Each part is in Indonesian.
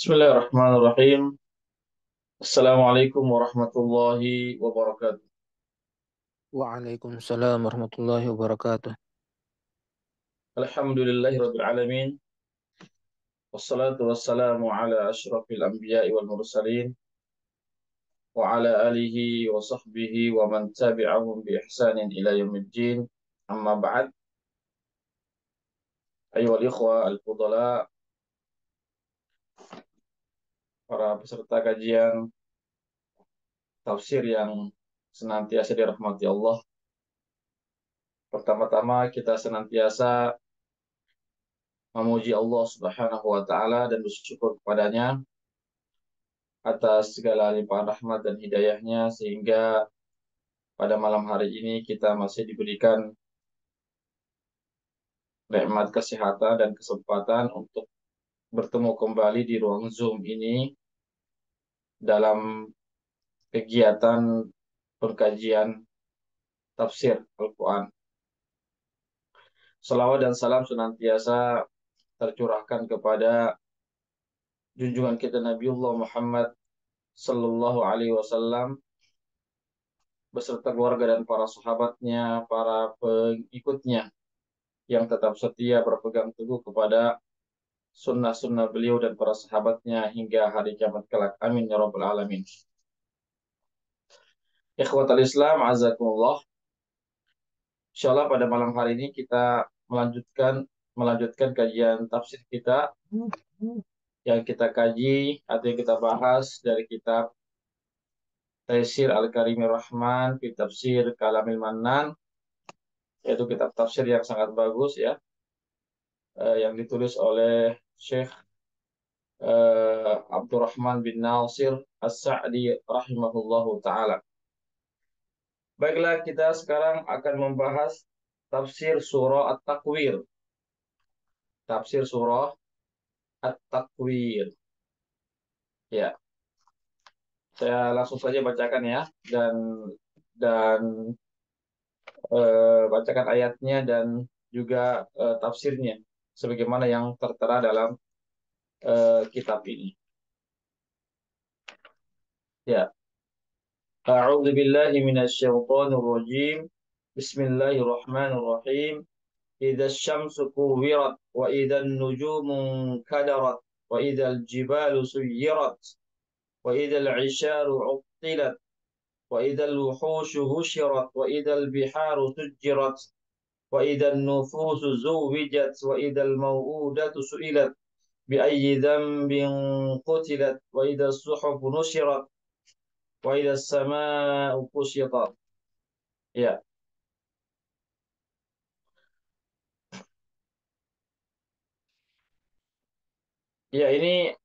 Bismillahirrahmanirrahim. Assalamualaikum warahmatullahi wabarakatuh. Waalaikumsalam warahmatullahi wabarakatuh. Alhamdulillahirabbil alamin. Wassalatu wassalamu ala asyrafil anbiya'i wal mursalin wa ala alihi wa sahbihi wa man tabi'ahum bi ihsanin ila yaumiddin. Amma ba'd. Ayyuhal ikhwa al-fudala, para peserta kajian tafsir yang senantiasa dirahmati Allah. Pertama-tama kita senantiasa memuji Allah Subhanahu wa taala dan bersyukur kepadanya atas segala limpahan rahmat dan hidayahnya sehingga pada malam hari ini kita masih diberikan nikmat kesehatan dan kesempatan untuk bertemu kembali di ruang Zoom ini dalam kegiatan pengkajian tafsir Al-Quran. Salawat dan salam senantiasa tercurahkan kepada junjungan kita Nabiullah Muhammad Sallallahu Alaihi Wasallam beserta keluarga dan para sahabatnya, para pengikutnya yang tetap setia berpegang teguh kepada sunnah-sunnah beliau dan para sahabatnya hingga hari kiamat kelak. Amin ya rabbal alamin. Ikhwatal Islam, azakumullah. Insyaallah pada malam hari ini kita melanjutkan kajian tafsir kita yang kita kaji atau yang kita bahas dari kitab Taisir Al-Karimir Rahman fi Tafsir Kalamil Mannan, yaitu kitab tafsir yang sangat bagus ya, yang ditulis oleh Syekh Abdurrahman bin Nasir As-Sa'di rahimahullahu taala. Baiklah, kita sekarang akan membahas tafsir surah At-Takwir. Tafsir surah At-Takwir. Ya, saya langsung saja bacakan ya, dan bacakan ayatnya dan juga tafsirnya sebagaimana yang tertera dalam kitab ini. Ya, A'udzu billahi minasyaitonir rajim. Bismillahirrahmanirrahim. إذا الشمس كورت وإذا النجوم انكدرت وإذا الجبال سيرت وإذا العشار عطلت وإذا الوحوش هشرت وإذا البحار سجرت وإذا النفوس زوجت وإذا الموءودة سئلت بأي ذنب قتلت وإذا الصحف نشرت وإذا السماء كشطت. Ya, ya ini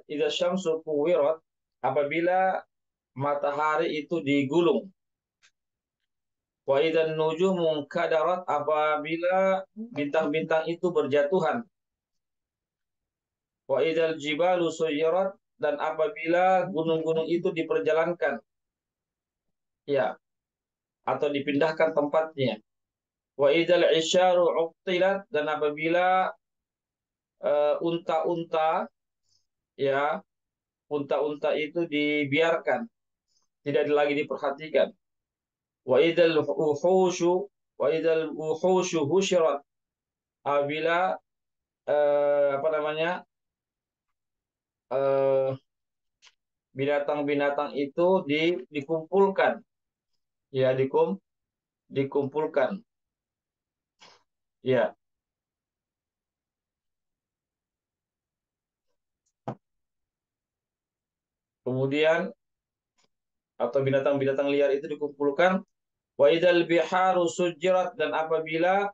idza syamsu kuwirat, apabila matahari itu digulung. Wa idzan nujumu kadarat, apabila bintang-bintang itu berjatuhan. Wa idzal jibalu suyirat, dan apabila gunung-gunung itu diperjalankan, ya, atau dipindahkan tempatnya. Wa idzal isyaru uqtilat, dan apabila unta-unta, ya, unta-unta itu dibiarkan, tidak lagi diperhatikan. Wa idzal wuhushu wa idzal wuhushu husyirat, apabila apa namanya, eh, binatang-binatang itu dikumpulkan, ya, dikumpulkan, ya. Kemudian atau binatang-binatang liar itu dikumpulkan. Wa idzal biharu sujirat, dan apabila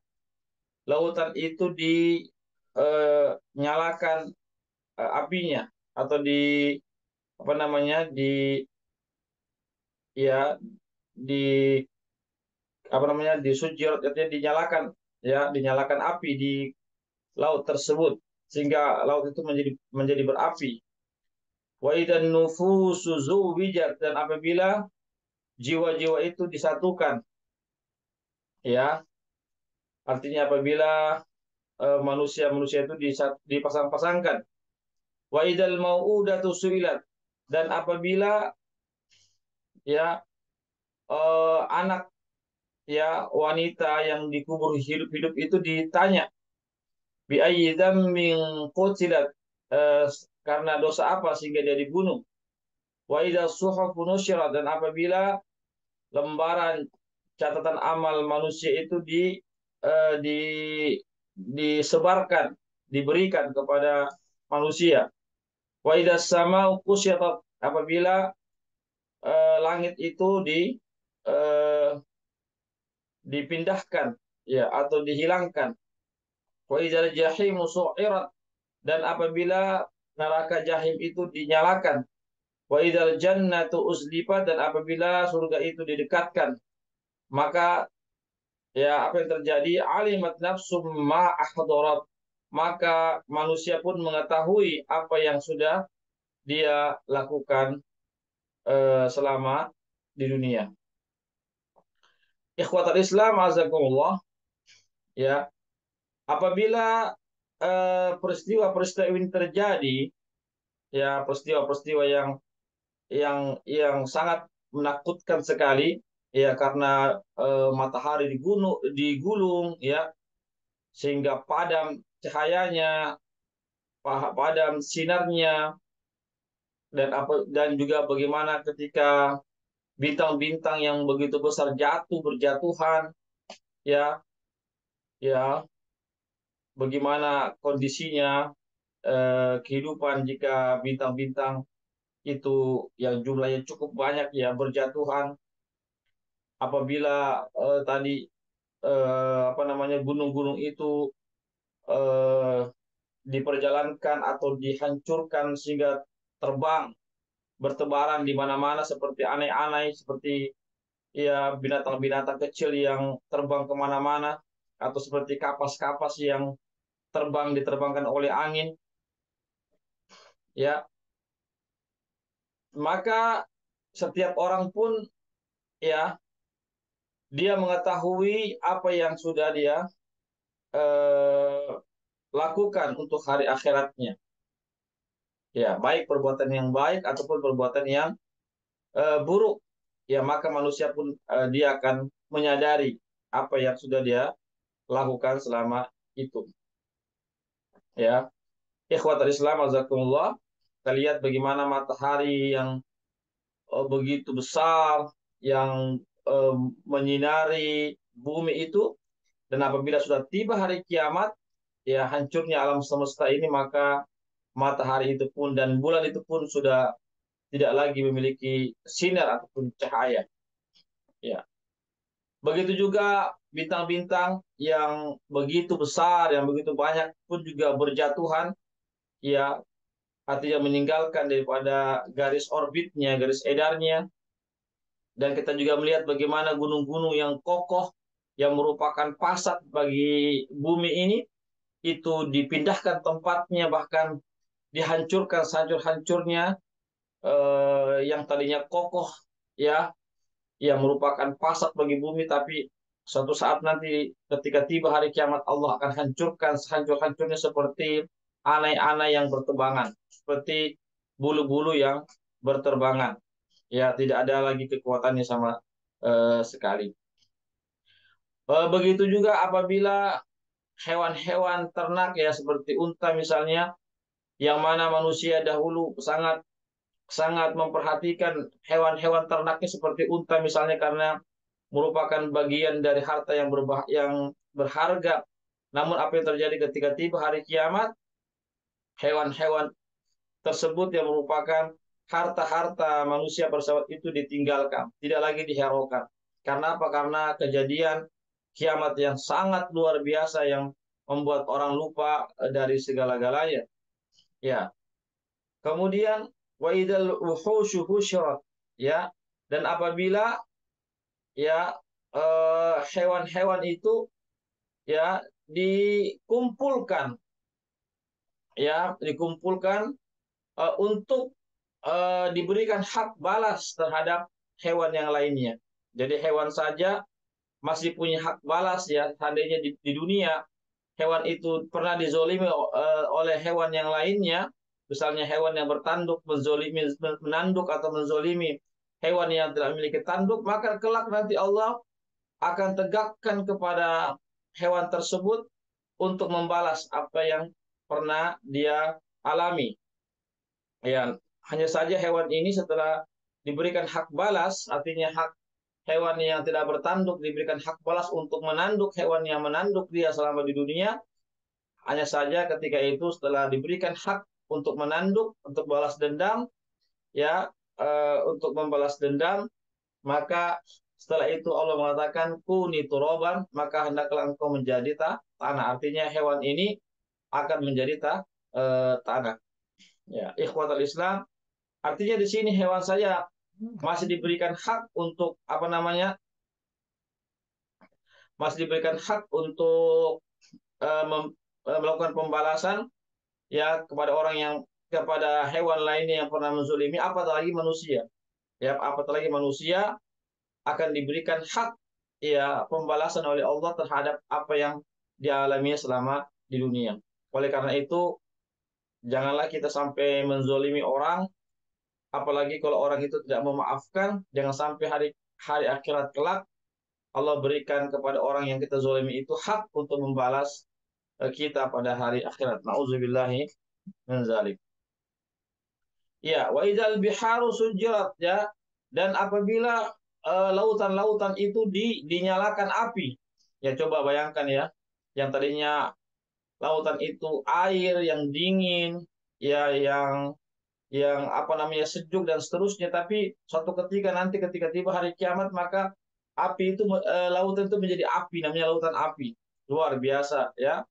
lautan itu dinyalakan apinya, atau di apa namanya, ya di apa namanya, disujirat, artinya dinyalakan, ya, dinyalakan api di laut tersebut sehingga laut itu menjadi berapi. Wa idzan nufusu zuwijat, dan apabila jiwa-jiwa itu disatukan, ya, artinya apabila manusia-manusia itu dipasang-pasangkan, Wa idzal mau'udatu su'ilat, dan apabila ya anak ya wanita yang dikubur hidup-hidup itu ditanya bi ayyi dzammin qutilat, eh, karena dosa apa sehingga dia dibunuh. Wa idza suhufu nusyirat, dan apabila lembaran catatan amal manusia itu di disebarkan, diberikan kepada manusia. Wa idza sama'u kusyirat, apabila langit itu eh, dipindahkan ya atau dihilangkan. Wa idzal jahimu su'irat, dan apabila neraka jahim itu dinyalakan. Wa idzal jannatu uzlifat, dan apabila surga itu didekatkan, maka ya apa yang terjadi, alimat nafsum ma ahdarat, maka manusia pun mengetahui apa yang sudah dia lakukan selama di dunia. Ikhwatal Islam azakumullah, ya, apabila peristiwa-peristiwa ini terjadi, ya peristiwa-peristiwa yang sangat menakutkan sekali, ya karena matahari digulung ya sehingga padam cahayanya, padam sinarnya, dan juga bagaimana ketika bintang-bintang yang begitu besar berjatuhan, ya ya bagaimana kondisinya kehidupan jika bintang-bintang itu yang jumlahnya cukup banyak ya berjatuhan, apabila tadi apa namanya gunung-gunung itu eh, diperjalankan atau dihancurkan sehingga terbang bertebaran di mana-mana seperti aneh-aneh, seperti ya binatang-binatang kecil yang terbang kemana-mana, atau seperti kapas-kapas yang diterbangkan oleh angin, ya maka setiap orang pun ya dia mengetahui apa yang sudah dia eh, lakukan untuk hari akhiratnya, ya baik perbuatan yang baik ataupun perbuatan yang buruk, ya maka manusia pun dia akan menyadari apa yang sudah dia lakukan selama itu, ya. Ikhwatul Islam azakumullah, kita lihat bagaimana matahari yang begitu besar yang menyinari bumi itu, dan apabila sudah tiba hari kiamat, ya hancurnya alam semesta ini, maka matahari itu pun dan bulan itu pun sudah tidak lagi memiliki sinar ataupun cahaya, ya. Begitu juga bintang-bintang yang begitu besar, yang begitu banyak pun juga berjatuhan, ya artinya meninggalkan daripada garis orbitnya, garis edarnya. Dan kita juga melihat bagaimana gunung-gunung yang kokoh, yang merupakan pasat bagi bumi ini, itu dipindahkan tempatnya, bahkan dihancurkan sehancur-hancurnya, yang tadinya kokoh, ya yang merupakan pasat bagi bumi, tapi suatu saat nanti ketika tiba hari kiamat, Allah akan hancurkan sehancur-hancurnya seperti anai-anai yang berterbangan, seperti bulu-bulu yang berterbangan, ya tidak ada lagi kekuatannya sama sekali. Begitu juga apabila hewan-hewan ternak ya seperti unta misalnya, yang mana manusia dahulu sangat sangat memperhatikan hewan-hewan ternaknya seperti unta misalnya, karena merupakan bagian dari harta yang berharga. Namun apa yang terjadi ketika tiba hari kiamat, hewan-hewan tersebut yang merupakan harta-harta manusia bersawat itu ditinggalkan, tidak lagi dihiraukan. Karena apa? Karena kejadian kiamat yang sangat luar biasa yang membuat orang lupa dari segala-galanya. Ya. Kemudian wa idzal wuhusyu husyirat, ya. Dan apabila ya hewan-hewan itu ya dikumpulkan, untuk diberikan hak balas terhadap hewan yang lainnya. Jadi hewan saja masih punya hak balas, ya seandainya di dunia hewan itu pernah dizolimi oleh hewan yang lainnya, misalnya hewan yang bertanduk menzolimi, menanduk atau menzolimi hewan yang tidak memiliki tanduk, maka kelak nanti Allah akan tegakkan kepada hewan tersebut untuk membalas apa yang pernah dia alami. Ya, hanya saja hewan ini setelah diberikan hak balas, artinya hak hewan yang tidak bertanduk diberikan hak balas untuk menanduk hewan yang menanduk dia selama di dunia. Hanya saja ketika itu setelah diberikan hak untuk menanduk, untuk balas dendam, ya, untuk membalas dendam, maka setelah itu Allah mengatakan kuni turoban, maka hendaklah engkau menjadi tanah. Artinya hewan ini akan menjadi tanah. Ya, ikhwatal Islam. Artinya di sini hewan saya masih diberikan hak untuk apa namanya? Masih diberikan hak untuk melakukan pembalasan ya kepada orang yang kepada hewan lainnya yang pernah menzulimi, apalagi manusia. Ya, apalagi manusia akan diberikan hak ya pembalasan oleh Allah terhadap apa yang dialami selama di dunia. Oleh karena itu, janganlah kita sampai menzolimi orang, apalagi kalau orang itu tidak memaafkan, jangan sampai hari hari akhirat kelak Allah berikan kepada orang yang kita zolimi itu hak untuk membalas kita pada hari akhirat. Nauzubillahi min zalik. Ya, wa idzal biharu sujirat ya. Dan apabila lautan-lautan itu dinyalakan api. Ya coba bayangkan ya. Yang tadinya lautan itu air yang dingin, ya yang apa namanya sejuk dan seterusnya, tapi suatu ketika nanti ketika tiba hari kiamat maka api itu lautan itu menjadi api, namanya lautan api. Luar biasa ya.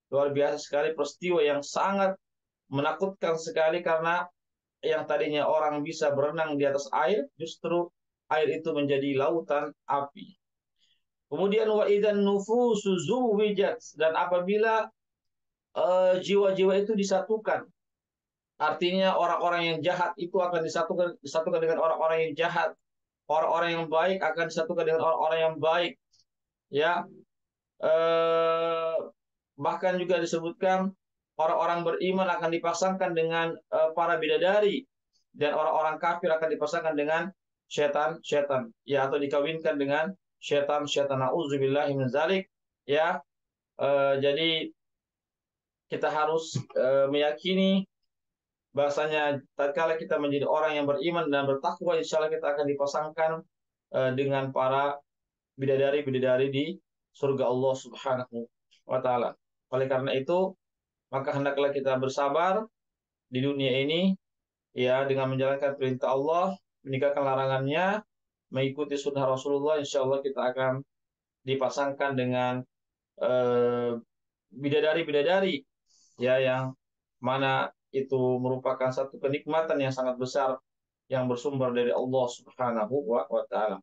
Luar biasa sekali peristiwa yang sangat menakutkan sekali karena yang tadinya orang bisa berenang di atas air, justru air itu menjadi lautan api. Kemudian wa idzan nufusu zuwijat, dan apabila jiwa-jiwa itu disatukan. Artinya orang-orang yang jahat itu akan disatukan dengan orang-orang yang jahat. Orang-orang yang baik akan disatukan dengan orang-orang yang baik. Ya, eh, bahkan juga disebutkan orang-orang beriman akan dipasangkan dengan para bidadari dan orang-orang kafir akan dipasangkan dengan setan-setan. Ya, atau dikawinkan dengan setan-setan. Nauzubillahi min zalik. Ya, jadi kita harus meyakini bahasanya tatkala kita menjadi orang yang beriman dan bertakwa, insya Allah kita akan dipasangkan dengan para bidadari-bidadari di surga Allah Subhanahu wa taala. Oleh karena itu, maka hendaklah kita bersabar di dunia ini ya dengan menjalankan perintah Allah, meninggalkan larangannya, mengikuti sunnah Rasulullah, insya Allah kita akan dipasangkan dengan eh, bidadari-bidadari ya yang mana itu merupakan satu kenikmatan yang sangat besar yang bersumber dari Allah Subhanahu wa taala.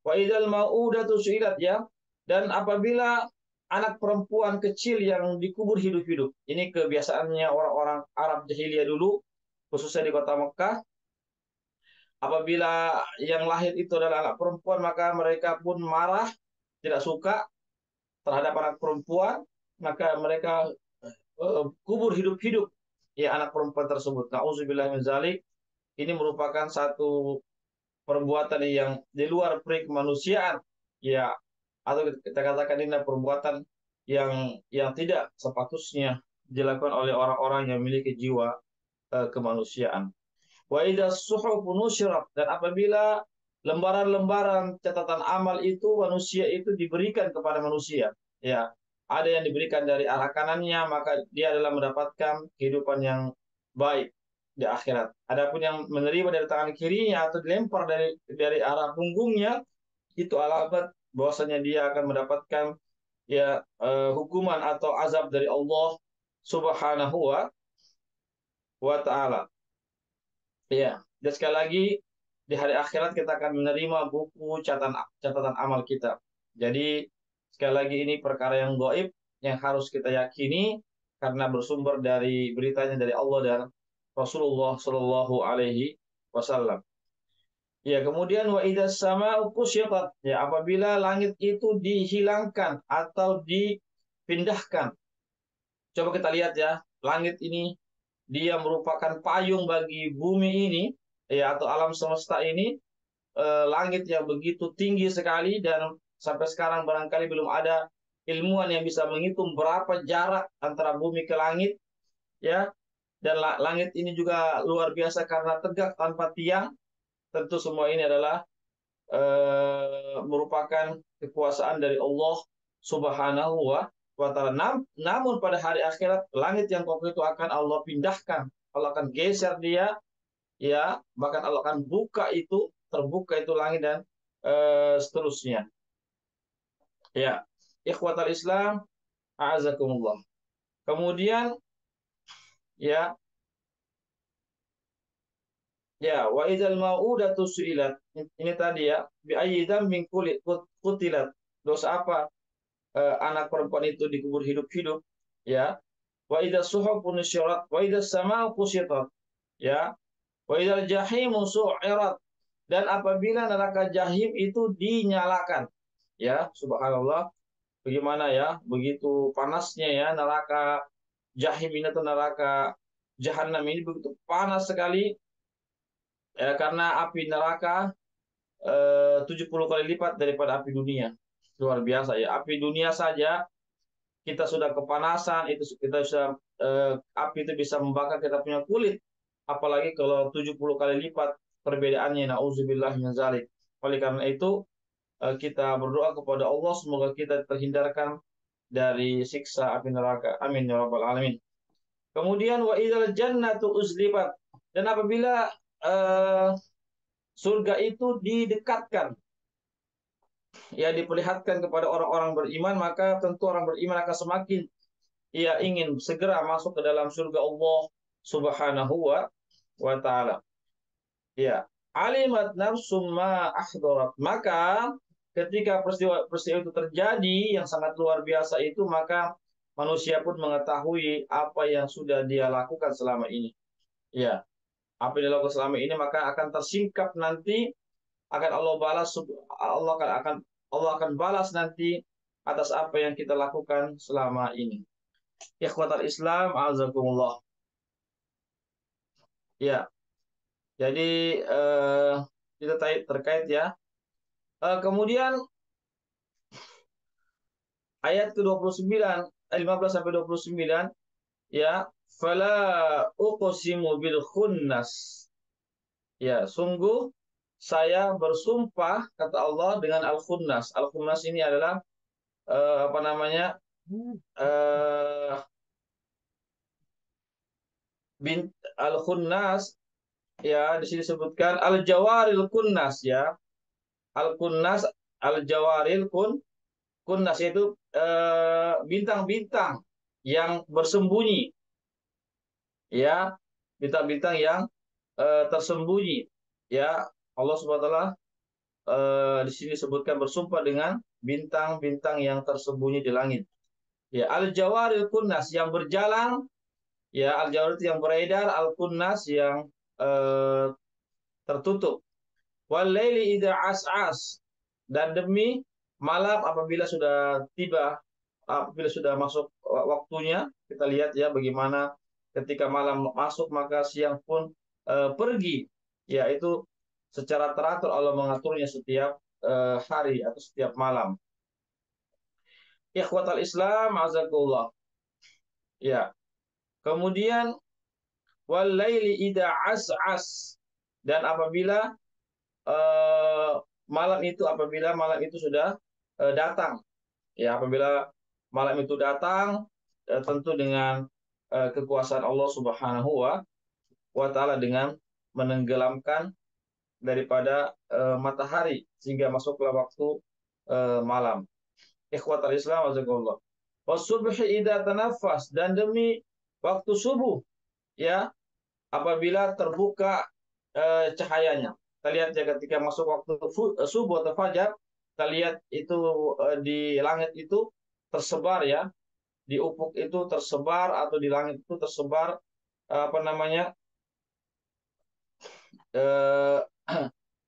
Wa idzal mau'udatu su'ilat ya, dan apabila anak perempuan kecil yang dikubur hidup-hidup. Ini kebiasaannya orang-orang Arab jahiliyah dulu, khususnya di kota Mekah. Apabila yang lahir itu adalah anak perempuan, maka mereka pun marah, tidak suka terhadap anak perempuan, maka mereka kubur hidup-hidup ya anak perempuan tersebut. Nauzubillah min zalik. Ini merupakan satu perbuatan yang di luar peri kemanusiaan ya, atau kita katakan ini adalah perbuatan yang tidak sepatutnya dilakukan oleh orang-orang yang memiliki jiwa kemanusiaan. Wa idza suhufu nusyirat, dan apabila lembaran-lembaran catatan amal itu manusia itu diberikan kepada manusia ya, ada yang diberikan dari arah kanannya maka dia adalah mendapatkan kehidupan yang baik di akhirat. Adapun yang menerima dari tangan kirinya atau dilempar dari arah punggungnya, itu alamat bahwasanya dia akan mendapatkan ya hukuman atau azab dari Allah Subhanahu wa taala. Ya, dan sekali lagi di hari akhirat kita akan menerima buku catatan amal kita. Jadi sekali lagi ini perkara yang gaib yang harus kita yakini karena bersumber dari beritanya dari Allah dan Rasulullah Shallallahu Alaihi Wasallam. Ya, kemudian wa idzas sama'u kusyitat, ya apabila langit itu dihilangkan atau dipindahkan. Coba kita lihat ya, langit ini dia merupakan payung bagi bumi ini, ya, atau alam semesta ini, langit yang begitu tinggi sekali, dan sampai sekarang barangkali belum ada ilmuwan yang bisa menghitung berapa jarak antara bumi ke langit, ya. Dan langit ini juga luar biasa karena tegak tanpa tiang. Tentu semua ini adalah merupakan kekuasaan dari Allah Subhanahu wa Ta'ala. Namun pada hari akhirat, langit yang kokoh itu akan Allah pindahkan, Allah akan geser dia, ya, bahkan Allah akan terbuka itu langit, dan seterusnya. Ya, ikhwatal Islam, a'azakumullah. Kemudian, ya, wa idzal mau'udatu su'ilat. Ini tadi, ya, bi ayyi dzambin qutilat. Dosa apa anak perempuan itu dikubur hidup-hidup, ya. Wa idzas suhufu nusyirat, wa idzas sama'u kusyitat, ya. Wa idzal jahimu su'irat, dan apabila neraka jahim itu dinyalakan, ya, subhanallah. Bagaimana, ya, begitu panasnya, ya, neraka jahim ini, atau neraka jahanam ini begitu panas sekali, ya, karena api neraka 70 kali lipat daripada api dunia. Luar biasa, ya. Api dunia saja kita sudah kepanasan, itu kita sudah api itu bisa membakar kita punya kulit. Apalagi kalau 70 kali lipat perbedaannya, nauzubillah min zalik. Oleh karena itu kita berdoa kepada Allah semoga kita terhindarkan dari siksa api neraka. Amin ya rabbal alamin. Kemudian wa idzal jannatu uzlibat, dan apabila surga itu didekatkan, ya, diperlihatkan kepada orang-orang beriman, maka tentu orang beriman akan semakin, ya, ingin segera masuk ke dalam surga Allah Subhanahu wa Ta'ala. Ya, alimat nafsum ma ahdarat. Maka ketika peristiwa itu terjadi yang sangat luar biasa itu, maka manusia pun mengetahui apa yang sudah dia lakukan selama ini. Ya, apa yang dilakukan selama ini maka akan tersingkap nanti, akan Allah balas. Allah akan balas nanti atas apa yang kita lakukan selama ini. Ikhwatal Islam, azakumullah. Ya, jadi kita terkait, ya. Kemudian ayat ke-29, 15 sampai 29, ya, fala uqsimu bil khunnas. Ya, sungguh saya bersumpah, kata Allah, dengan al-khunnas. Al-khunnas ini adalah apa namanya? Uh, Al-khunnas, ya, di sini disebutkan al-jawaril kunnas, ya. Al-kunnas, al-jawaril kunnas itu bintang-bintang yang bersembunyi, ya, bintang-bintang yang tersembunyi, ya. Allah Subhanahu wa Ta'ala di sini disebutkan bersumpah dengan bintang-bintang yang tersembunyi di langit. Ya, al-jawaril kunnas yang berjalan, ya, al-jawar itu yang beredar, al-kunnas yang tertutup. Wal-laili idza as'as, dan demi malam apabila sudah tiba, apabila sudah masuk waktunya. Kita lihat, ya, bagaimana ketika malam masuk maka siang pun pergi, yaitu secara teratur Allah mengaturnya setiap hari atau setiap malam. Ikhwatal Islam, azakullah. Ya. Kemudian wal laili idza as'as, dan apabila apabila malam itu sudah datang, ya, apabila malam itu datang, tentu dengan kekuasaan Allah Subhanahu wa Ta'ala, dengan menenggelamkan daripada matahari sehingga masuklah waktu malam. Ikhwatal Islam, wajazakallah. Wasubhi idza tanaffas, dan demi waktu subuh, ya, apabila terbuka cahayanya. Kita lihat, ya, ketika masuk waktu subuh atau fajar, kita lihat itu di langit itu tersebar, ya, di ufuk itu tersebar, atau di langit itu tersebar apa namanya, eh,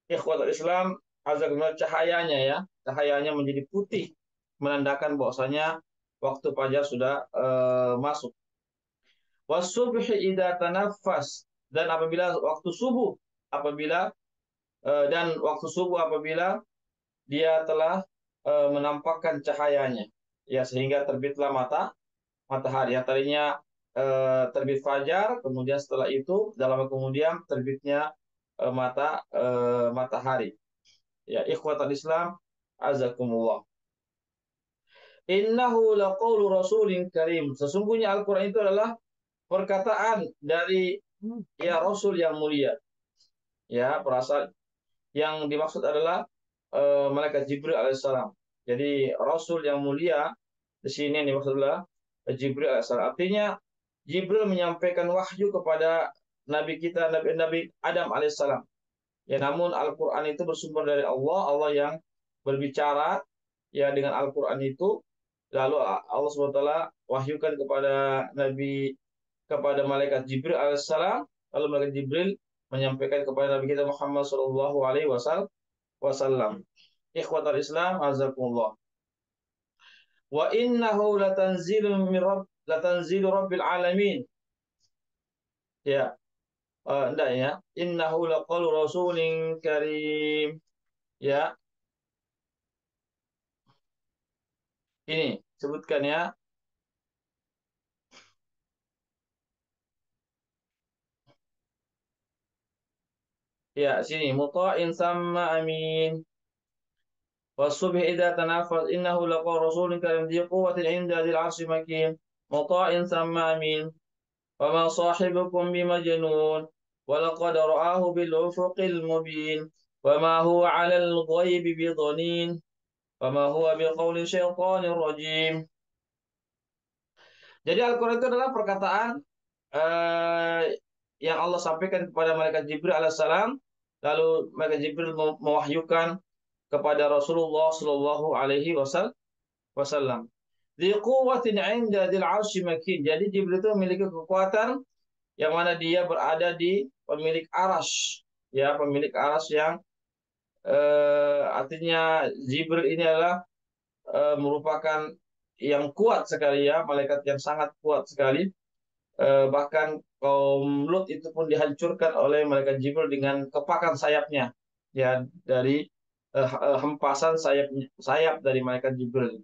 ikhwatul Islam, azakumullah, cahayanya, ya, cahayanya menjadi putih, menandakan bahwasanya waktu fajar sudah masuk. Wasubhi idza tanaffas, dan apabila waktu subuh, apabila dan waktu subuh apabila dia telah menampakkan cahayanya, ya, sehingga terbitlah matahari yang tadinya terbit fajar, kemudian setelah itu dalam kemudian terbitnya matahari. Ya, ikhwatal Islam, azakumullah. Innahu laqaulu rasulin karim. Sesungguhnya Al-Qur'an itu adalah perkataan dari, ya, Rasul yang mulia. Ya, perasaan yang dimaksud adalah malaikat Jibril alaihissalam. Jadi Rasul yang mulia di sini yang dimaksud adalah Jibril alaihissalam. Artinya Jibril menyampaikan wahyu kepada Nabi kita, Nabi Adam alaihissalam. Ya, namun Al-Quran itu bersumber dari Allah, Allah yang berbicara, ya, dengan Al-Quran itu. Lalu Allah SWT wahyukan kepada malaikat Jibril alaihissalam. Lalu malaikat Jibril menyampaikan kepada Nabi kita Muhammad Shallallahu Alaihi Wasallam. Ikhwatal Islam, azakumullah. Wa innahu latanzilu rabbil alamin. Ya, enggak ya. Innahu laqaulu rasulin karim. Ya, ini sebutkan ya. Ya, sini muta'in sama amin. والصبح إذا تنفس إنه لقول رسول كريم ذي قوة عند ذي العرش مكين مطاع ثم أمين وما صاحبكم بمجنون ولقد رآه بالأفق المبين وما هو على الغيب بضنين وما هو بقول شيطان رجيم. Jadi Al-Quran itu adalah perkataan eh, yang Allah sampaikan kepada malaikat Jibril alaihissalam, lalu malaikat Jibril mewahyukan kepada Rasulullah Shallallahu Alaihi Wasallam. Di quwwatin 'inda dzil 'arsy makin. Jadi Jibril itu memiliki kekuatan yang mana dia berada di pemilik aras, ya, pemilik aras yang artinya Jibril ini adalah merupakan yang kuat sekali, ya, malaikat yang sangat kuat sekali. Bahkan kaum Lut itu pun dihancurkan oleh malaikat Jibril dengan kepakan sayapnya, ya, dari hempasan sayap dari malaikat Jibril.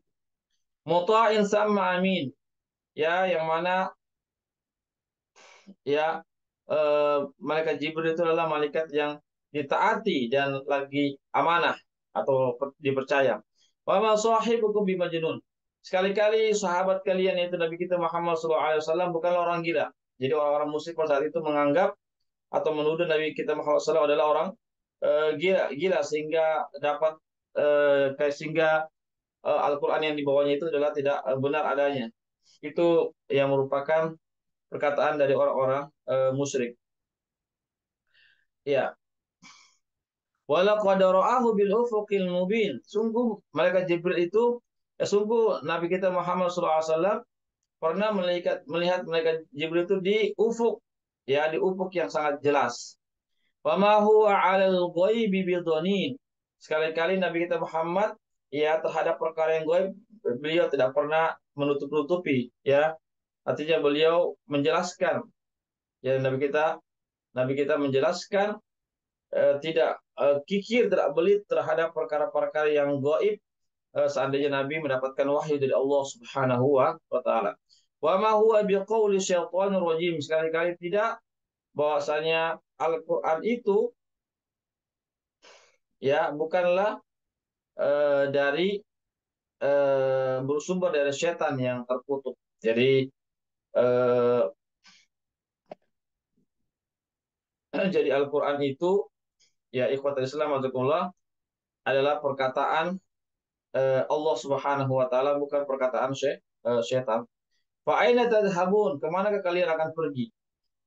Muta'in sama amin, ya, yang mana, ya, malaikat Jibril itu adalah malaikat yang ditaati dan lagi amanah atau dipercaya. Wa ma sahibukum bimajnun. Sekali-kali sahabat kalian yaitu Nabi kita Muhammad SAW bukanlah orang gila. Jadi orang-orang musyrik pada saat itu menganggap atau menuduh Nabi kita Muhammad SAW adalah orang gila sehingga dapat sehingga Al-Quran yang dibawanya itu adalah tidak benar adanya. Itu yang merupakan perkataan dari orang-orang musyrik. Ya. Walaqad ra'ahu bil ufuqil mubin. Sungguh malaikat Jibril itu, sungguh Nabi kita Muhammad SAW pernah melihat malaikat Jibril itu di ufuk, ya, di ufuk yang sangat jelas. Wa ma huwa 'alal ghaibi bidhanin. Sekali-kali Nabi kita Muhammad, ya, terhadap perkara yang gaib beliau tidak pernah menutup-nutupi, ya. Artinya beliau menjelaskan, ya, Nabi kita menjelaskan, tidak kikir, tidak belit terhadap perkara-perkara yang gaib, seandainya Nabi mendapatkan wahyu dari Allah Subhanahu wa taala. Wa ma huwa biqauli syaitonir rajim. Sekali-kali tidak bahwasanya Al-Qur'an itu, ya, bukanlah dari bersumber dari setan yang terkutuk. Jadi eh, jadi Al-Qur'an itu, ya, ikhwatul Islam azakumullah, adalah perkataan Allah Subhanahu wa taala, bukan perkataan setan. Fa aina tadhhabun? Kemana kalian akan pergi?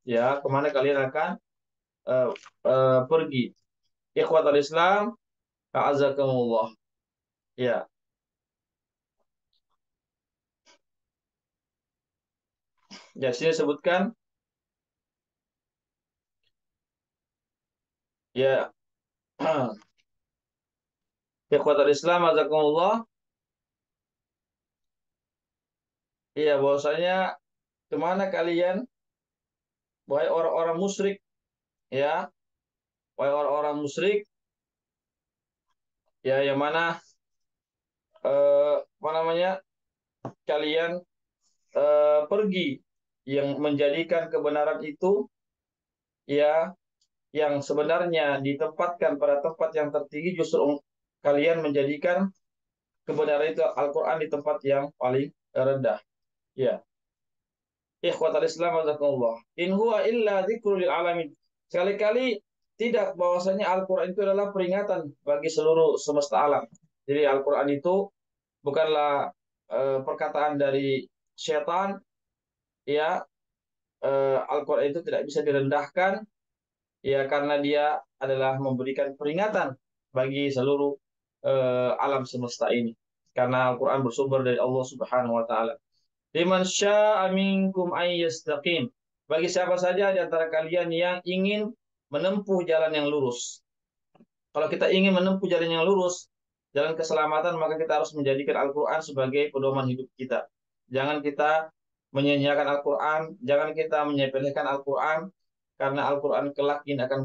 Ya, kemana kalian akan uh, pergi? Ikhwatul Islam, a'azakumullah. Ya, ya, sini sebutkan, ya, ikhwatul Islam, a'azakumullah. Iya, bahwasanya kemana kalian? wahai orang-orang musyrik, ya, wahai orang-orang musyrik, ya, yang mana apa namanya, kalian pergi yang menjadikan kebenaran itu, ya, yang sebenarnya ditempatkan pada tempat yang tertinggi, justru kalian menjadikan kebenaran itu Al-Quran di tempat yang paling rendah. Ya, ikhwatal Islam azakumullah. In huwa illa dzikrul lil alamin. Sekali-kali tidak bahwasanya Al-Quran itu adalah peringatan bagi seluruh semesta alam. Jadi Al-Quran itu bukanlah perkataan dari syaitan, ya. Al-Quran itu tidak bisa direndahkan, ya, karena dia adalah memberikan peringatan bagi seluruh alam semesta ini. Karena Al-Quran bersumber dari Allah Subhanahu wa taala. Liman syaa'a minkum ay yastaqim. Bagi siapa saja di antara kalian yang ingin menempuh jalan yang lurus. Kalau kita ingin menempuh jalan yang lurus, jalan keselamatan, maka kita harus menjadikan Al-Quran sebagai pedoman hidup kita. Jangan kita menyia-nyiakan Al-Quran, jangan kita menyepelekan Al-Quran, karena Al-Quran kelak ini akan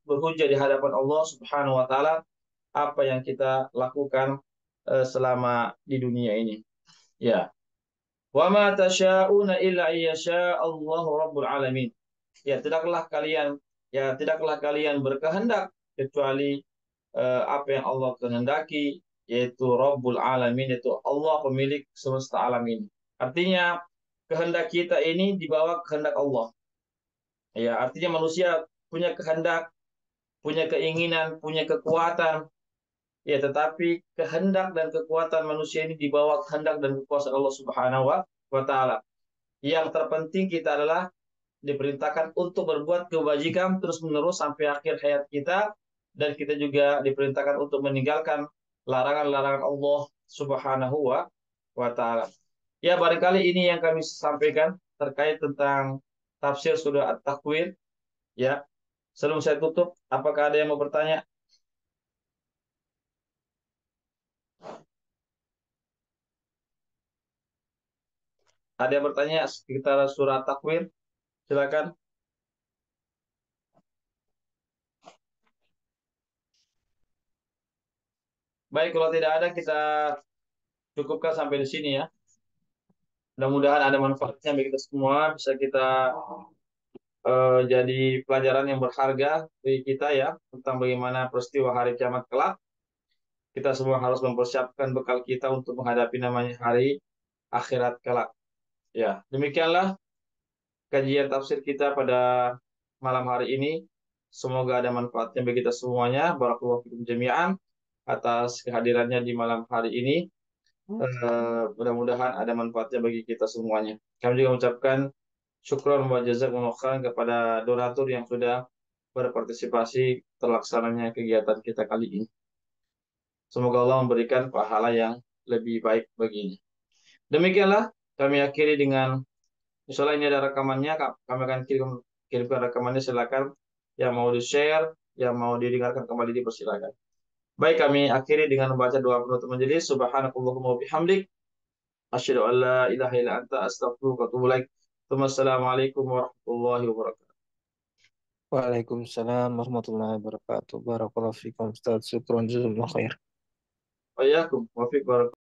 berhujah di hadapan Allah Subhanahu wa taala apa yang kita lakukan selama di dunia ini. Ya. Wa ma tasya'una illa ayyasha Allahu rabbul alamin. Ya tidaklah kalian berkehendak kecuali apa yang Allah kehendaki, yaitu Rabbul Alamin, yaitu Allah pemilik semesta alam ini. Artinya kehendak kita ini dibawa kehendak Allah. Ya, artinya manusia punya kehendak, punya keinginan, punya kekuatan. Ya, tetapi kehendak dan kekuatan manusia ini dibawa kehendak dan kekuasaan Allah Subhanahu wa taala. Yang terpenting kita adalah diperintahkan untuk berbuat kebajikan terus-menerus sampai akhir hayat kita, dan kita juga diperintahkan untuk meninggalkan larangan-larangan Allah Subhanahu wa taala. Ya, barangkali ini yang kami sampaikan terkait tentang tafsir surah At-Takwir, ya. Sebelum saya tutup, apakah ada yang mau bertanya? Ada yang bertanya sekitar surah At-Takwir? Silakan. Baik, kalau tidak ada kita cukupkan sampai di sini, ya. Mudah-mudahan ada manfaatnya bagi kita semua, bisa kita jadi pelajaran yang berharga bagi kita, ya, tentang bagaimana peristiwa hari kiamat kelak. Kita semua harus mempersiapkan bekal kita untuk menghadapi namanya hari akhirat kelak. Ya, demikianlah kajian tafsir kita pada malam hari ini. Semoga ada manfaatnya bagi kita semuanya. Barakallahu fikum jami'an atas kehadirannya di malam hari ini. Mudah-mudahan ada manfaatnya bagi kita semuanya. Kami juga mengucapkan syukron wa jazakumullah khairan kepada donatur yang sudah berpartisipasi terlaksananya kegiatan kita kali ini. Semoga Allah memberikan pahala yang lebih baik baginya. Demikianlah kami akhiri dengan, misalnya ini ada rekamannya, kami akan kirimkan rekamannya, silakan yang mau di-share, yang mau didengarkan kembali dipersilakan. Baik, kami akhiri dengan membaca doa penutup majelis. Subhanakallahumma wa bihamdik, asyhadu an la ilaha illa anta, astaghfiruka wa atubu ilaik. Wassalamualaikum warahmatullahi wabarakatuh. Waalaikumsalam warahmatullahi wabarakatuh. Barakallahu fikum Ustaz. Syukron jazakallahu khair. Wa iyyakum wa fiik.